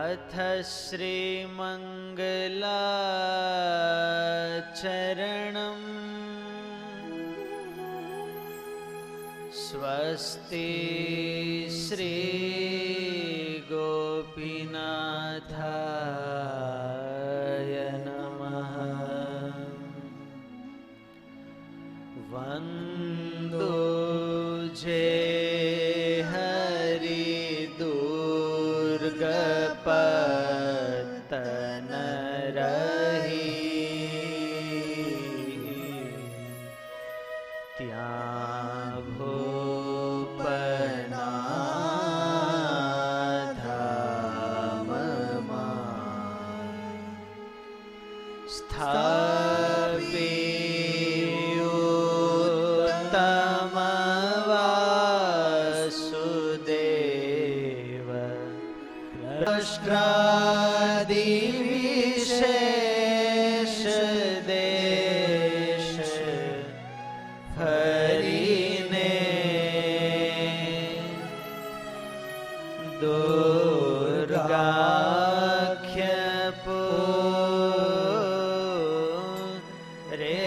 अथ श्रीमङ्गलाचरणम् स्वस्ति श्री गोपीनाथाय नमः। वन्दो जे हरि दुर्गपतन रही त्या विशेष देश हरिने दुर्गाख्यपो रे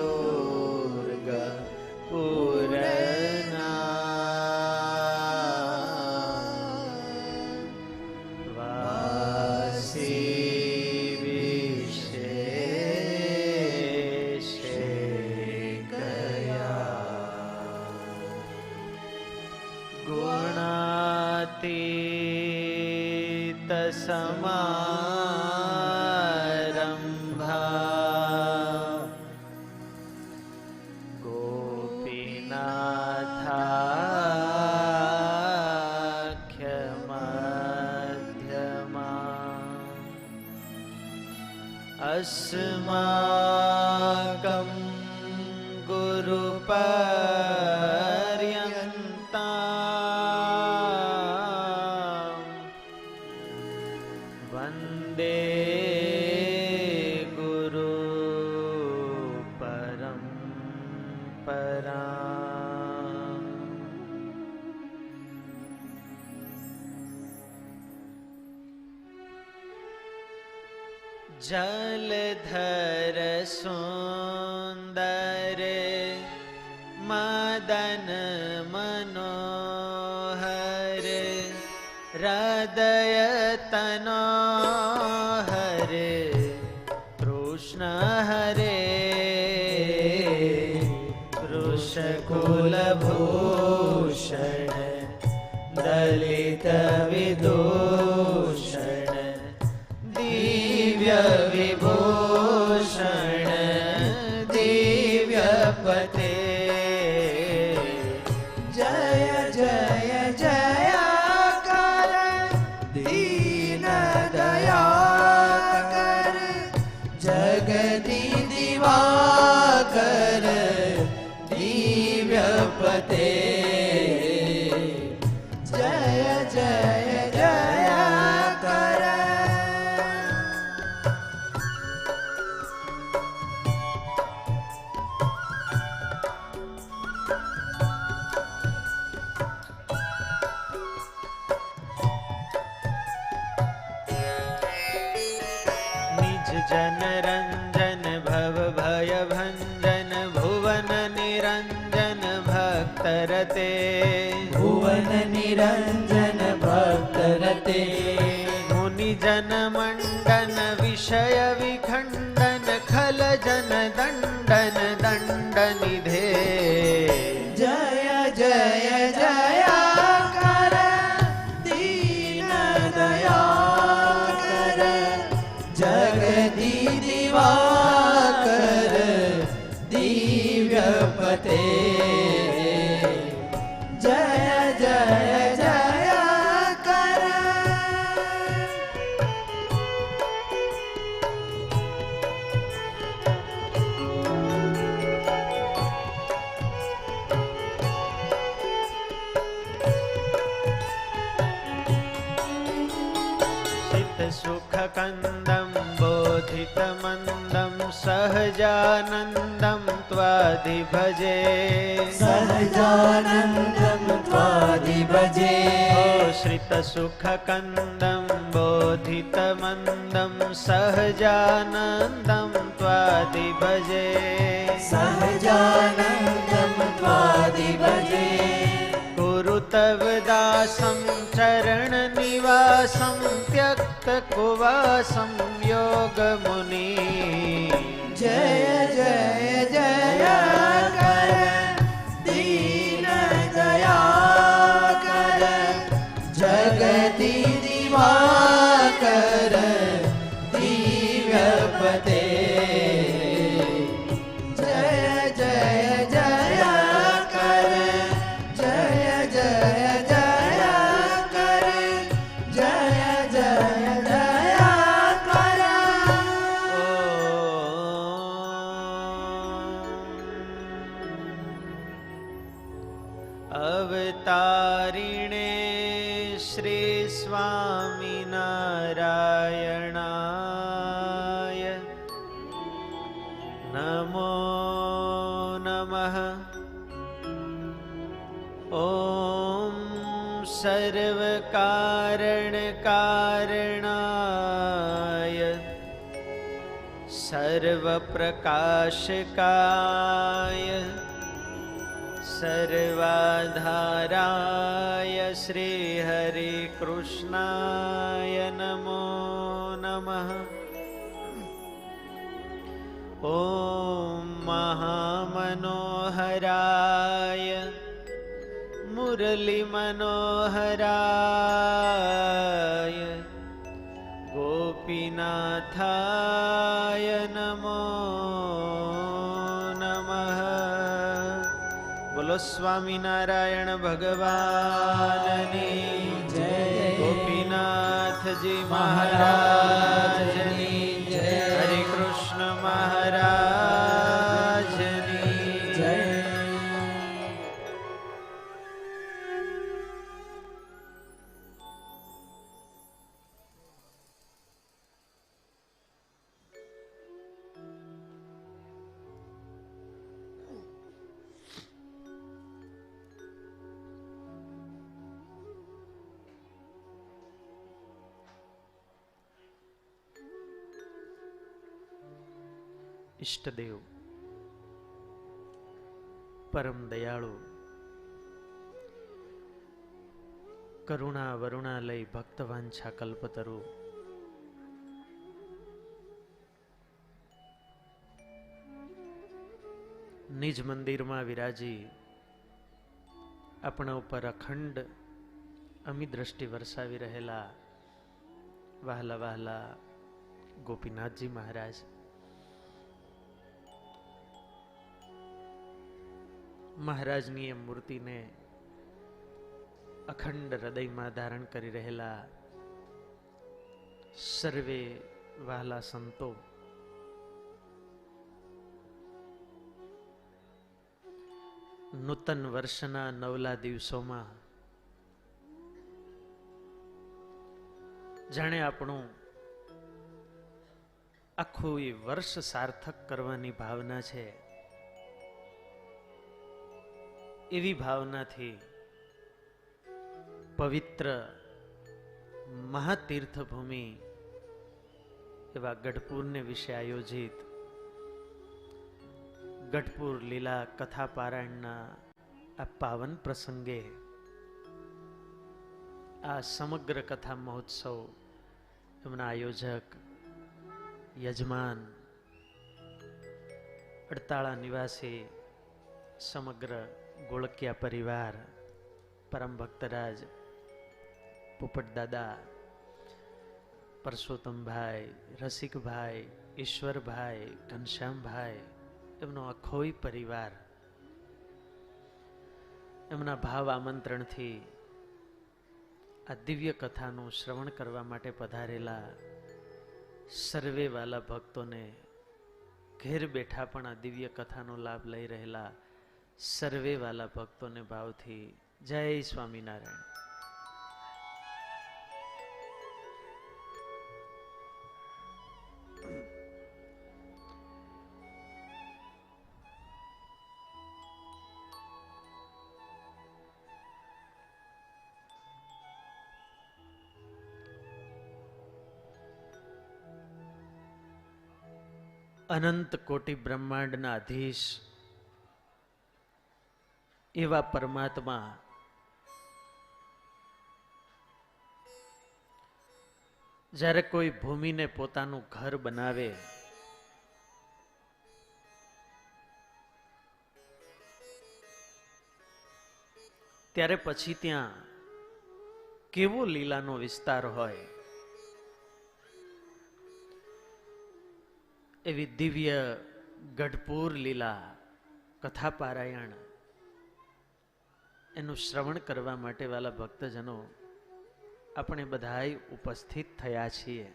दुर्गा पुरना समारंभा गोपीनाथाख्यमध्यमा अस्माकं गुरुपर्यन्ता वन्दे गुरु परम्परा। जलधर सुंदर मदन मनोहर हृदय तनोहर कृष्ण हरे वृषकुलभूषण दलित विदूषण दिव्य विभूषण दिव्यपते जय जय जय कर दीन दयाकर जगति दिवाकर दिव्यपते जय जय जय कर। जन रंजन भव भय भंजन भुवन निरंजन भक्त रते भुवन निरंजन भक्त रते मुनि जन मंडन विषय विखंडन खल जन दंडन दंड निधे जय जय जय कर दीन दयाकर जगति दिवाकर दिव्यपते जय जय जय कर। सुख कंदम बोधित मंदम सहजानंदम त्वादि भजे सहजानंदम त्वादिभजे श्रितसुखकन्दं बोधितमन्दं सहजानन्दं त्वादिभजे सहजानन्दं त्वादिभजे कुरु तव दासं चरणनिवासं त्यक्तकुवासं योगमुनि जय जय जय कर दीन दयाकर जगति दिवाकर दिव्यपते जय जय जय कर जय जय जय कर जय जय जय कर अवतारिणे श्री स्वामिनारायणाय नमो नमः। ॐ सर्वकारणकारणाय सर्वप्रकाशकाय सर्वाधाराय श्रीहरिकृष्णाय नमो नमः। ॐ महामनोहराय मुरलीमनोहराय गोपीनाथाय नमो नमः। बोलो स्वामीनारायण भगवाननी जय गोपीनाथजी महाराजनी जय हरे कृष्ण महाराजनी जय ઈષ્ટદેવ પરમ દયાળુ કરુણા વરુણાલય ભક્તવાંછા કલ્પતરુ નિજ મંદિરમાં વિરાજી આપણા ઉપર અખંડ અમી દ્રષ્ટિ વરસાવી રહેલા વહાલા વહાલા ગોપીનાથજી મહારાજ, મહારાજની એ મૂર્તિને અખંડ હૃદયમાં ધારણ કરી રહેલા સર્વે વહાલા સંતો, નૂતન વર્ષના નવલા દિવસોમાં જાણે આપણું આખું એ વર્ષ સાર્થક કરવાની ભાવના છે, એવી ભાવનાથી પવિત્ર મહાતીર્થ ભૂમિ એવા ગઢપુરને વિશે આયોજિત ગઢપુર લીલા કથા પારાયણના આ પાવન પ્રસંગે આ સમગ્ર કથા મહોત્સવ એમના આયોજક યજમાન અડતાળા નિવાસી સમગ્ર ગોળકિયા પરિવાર, પરમ ભક્તરાજ પોપટ દાદા, પરસોત્તમભાઈ, રસિકભાઈ, ઈશ્વરભાઈ, ઘનશ્યામભાઈ, એમનો અખોઈ પરિવાર એમના ભાવ આમંત્રણથી આ દિવ્ય કથાનું શ્રવણ કરવા માટે પધારેલા સર્વે વાલા ભક્તોને, ઘેર બેઠા પણ આ દિવ્ય કથાનો લાભ લઈ રહેલા સર્વે વાલા ભક્તોને ભાવથી જય સ્વામિનારાયણ. અનંત કોટી બ્રહ્માંડના અધીશ એવા પરમાત્મા જ્યારે કોઈ ભૂમિને પોતાનું ઘર બનાવે ત્યારે પછી ત્યાં કેવો લીલાનો વિસ્તાર હોય, એવી દિવ્ય ગઢપુર લીલા કથા પારાયણ એનું શ્રવણ કરવા માટે વાલા ભક્તજનો આપણે બધાય ઉપસ્થિત થયા છીએ.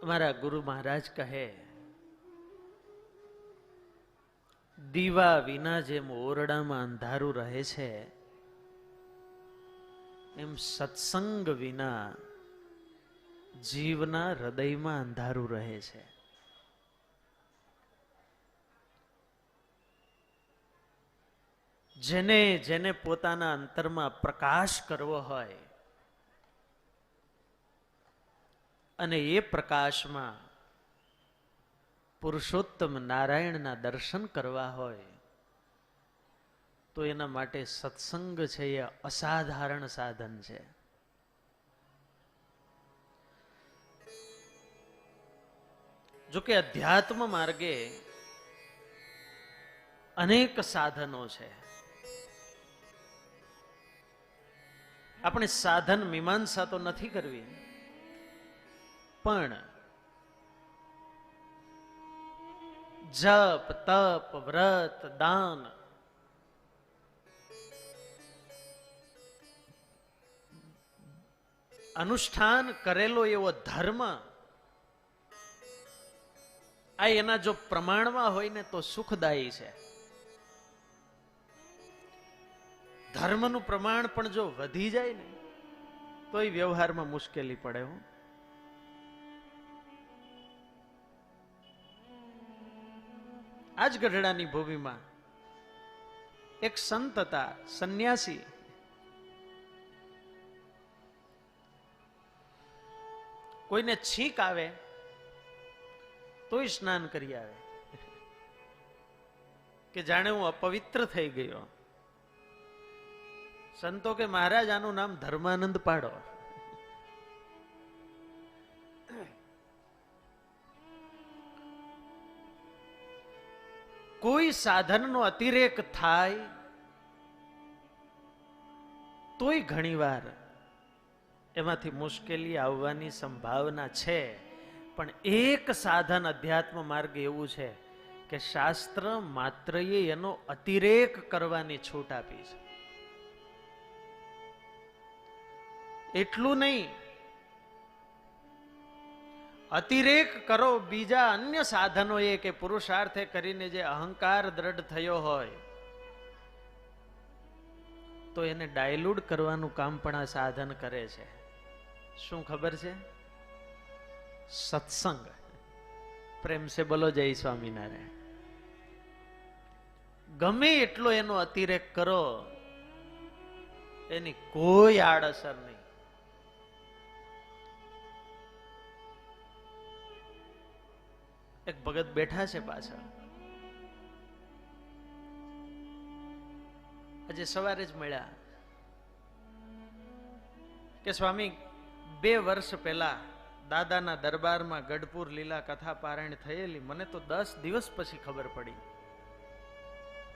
અમારા ગુરુ મહારાજ કહે, દીવા વિના જેમ ઓરડામાં અંધારું રહે છે, એમ સત્સંગ વિના જીવના હૃદયમાં અંધારું રહે છે. જેને જેને પોતાના અંતરમાં પ્રકાશ કરવો હોય અને એ પ્રકાશમાં પુરુષોત્તમ નારાયણના દર્શન કરવા હોય તો એના માટે સત્સંગ છે એ અસાધારણ સાધન છે. જો કે અધ્યાત્મ માર્ગે અનેક સાધનો છે. આપણે સાધન મીમાંસા તો નથી કરવી, પણ જપ તપ વ્રત દાન અનુષ્ઠાન કરેલો એવો ધર્મ આ એના જો પ્રમાણમાં હોય ને તો સુખદાયી છે. ધર્મનું પ્રમાણ પણ જો વધી જાય ને તો એ વ્યવહારમાં મુશ્કેલી પડે. હું આજ ગઢડાની ભૂમિમાં એક સંત હતા, સંન્યાસી. કોઈને છીંક આવે તોય સ્નાન કરી આવે કે જાણે હું અપવિત્ર થઈ ગયો. સંતો કે મહારાજ આનું નામ ધર્માનંદ પાડો. કોઈ સાધનનો અતિરેક થાય તોય ઘણીવાર એમાંથી મુશ્કેલી આવવાની સંભાવના છે. પણ એક સાધન અધ્યાત્મ માર્ગ એવું છે કે શાસ્ત્ર માત્ર એનો અતિરેક કરવાની છૂટ આપી છે. એટલું નહીં, અતિરેક કરો બીજા અન્ય સાધનો એ કે પુરુષાર્થે કરીને જે અહંકાર દ્રઢ થયો હોય તો એને ડાયલ્યુટ કરવાનું કામ પણ આ સાધન કરે છે. શું ખબર છે? સત્સંગ. પ્રેમ સે બોલો જય સ્વામિનારાયણ. ગમે એટલો એનો અતિરેક કરો એની કોઈ આડઅસર નહીં. એક ભગત બેઠા છે પાછળ, આજે સવારે જ મળ્યા કે સ્વામી 2 વર્ષ પહેલા દાદાના દરબારમાં ગઢપુર લીલા કથા પારાયણ થયેલી. મને તો 10 દિવસ પછી ખબર પડી,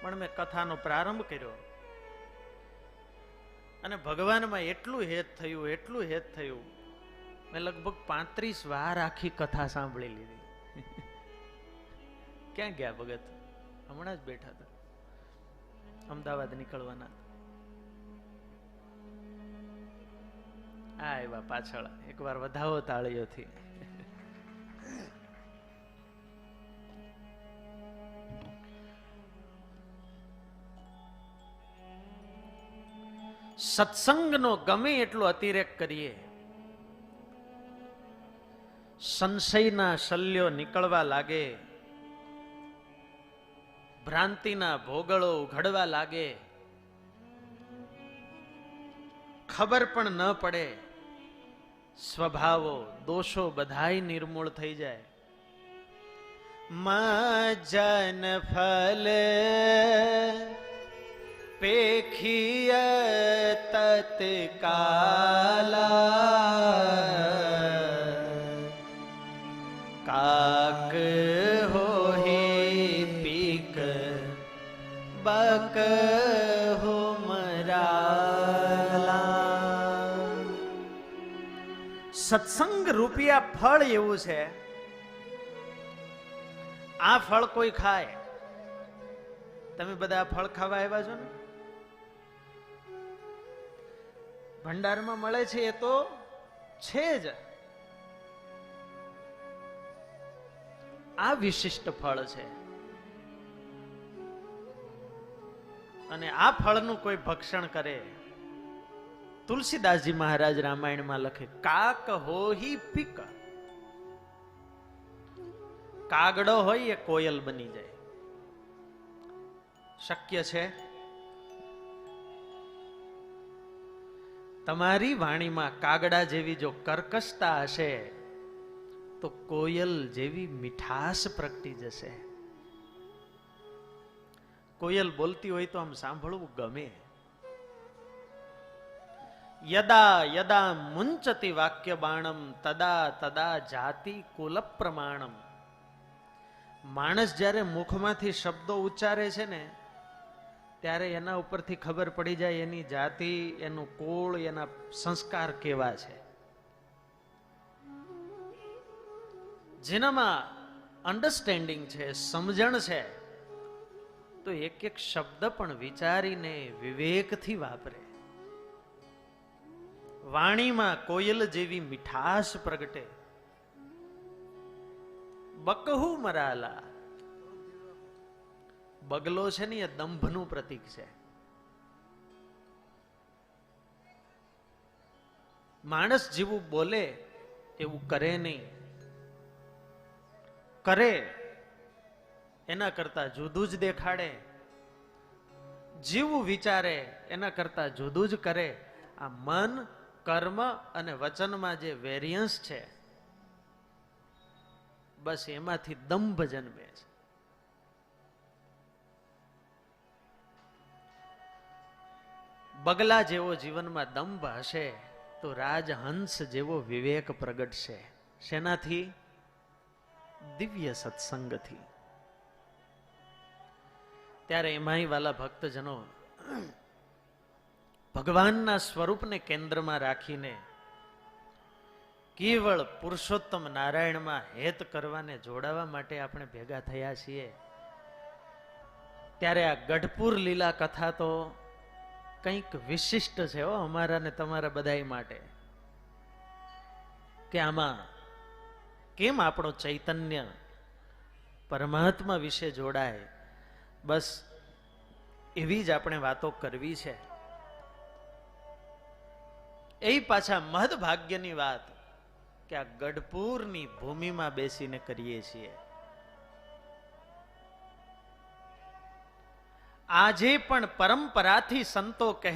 પણ મેં કથાનો પ્રારંભ કર્યો અને ભગવાનમાં એટલું હેત થયું, એટલું હેત થયું, મેં લગભગ 35 વાર આખી કથા સાંભળી લીધી. ક્યાં ગયા ભગત? હમણાં જ બેઠા હતા, અમદાવાદ નીકળવાના. આ એવા પાછળ એકવાર વધાવો તાળીઓથી. સત્સંગનો ગમે એટલો અતિરેક કરીએ, સંશયના શલ્યો નીકળવા લાગે, ભ્રાંતિના ભોગળો ઉઘડવા લાગે, ખબર પણ ન પડે સ્વભાવો દોષો બધાય નિર્મૂળ થઈ જાય. મજન ફલ પેખિય તત્કાલા કાક હોહી પીક બક હો મરાલા. સત્સંગ રૂપિયા ફળ એવું છે. આ ફળ કોઈ ખાય, તમે બધા આ ફળ ખાવા આવ્યા છો ને, ભંડારમાં મળે છે એ તો છે જ. આ વિશિષ્ટ ફળ છે અને આ ફળનું કોઈ ભક્ષણ કરે, તુલસીદાસજી મહારાજ રામાયણમાં લખે કાક હોહી પીક. કાગડો હોય એ કોયલ બની જાય. શક્ય છે? તમારી વાણીમાં કાગડા જેવી જો કર્કશતા હશે તો કોયલ જેવી મીઠાશ પ્રગટી જશે. કોયલ બોલતી હોય તો આમ સાંભળવું ગમે. યદા યદા મુંચતી વાક્ય બાણમ તદા તદા જાતિ કુલ પ્રમાણમ. માણસ જ્યારે મુખમાંથી શબ્દો ઉચ્ચારે છે ને ત્યારે એના ઉપરથી ખબર પડી જાય એની જાતિ, એનું કુળ, એના સંસ્કાર કેવા છે. જેનામાં અન્ડરસ્ટેન્ડિંગ છે, સમજણ છે, તો એક એક શબ્દ પણ વિચારીને વિવેકથી વાપરે. વાણીમાં કોયલ જેવી મીઠાશ પ્રગટે. બકહુ મરાલા. બગલો છે ને એ દંભનું પ્રતીક છે. માણસ જેવું બોલે એવું કરે નહીં, કરે એના કરતા જુદું જ દેખાડે, જેવું વિચારે એના કરતા જુદું જ કરે. આ મન, કર્મ અને વચનમાં જે વેરિયન્સ છે, બસ એમાંથી દંભ જન્મે છે. બગલા જેવો જીવનમાં દંભ હશે તો રાજહંસ જેવો વિવેક પ્રગટશે. શેનાથી? દિવ્ય સત્સંગથી. ત્યારે એમાંય વાલા ભક્તજનો ભગવાનના સ્વરૂપને કેન્દ્રમાં રાખીને કેવળ પુરુષોત્તમ નારાયણમાં હેત કરવાને જોડાવા માટે આપણે ભેગા થયા છીએ. ત્યારે આ ગઢપુર લીલા કથા તો કંઈક વિશિષ્ટ છે હો, અમારા ને તમારા બધાય માટે. કે આમાં કેમ આપણો ચૈતન્ય પરમાત્મા વિશે જોડાય, બસ એવી જ આપણે વાતો કરવી છે. એ પાછા મહદભાગ્યની વાત કે આ ગઢપુરની ભૂમિમાં બેસીને કરીએ છીએ. આજે પણ પરંપરાથી સંતો કહે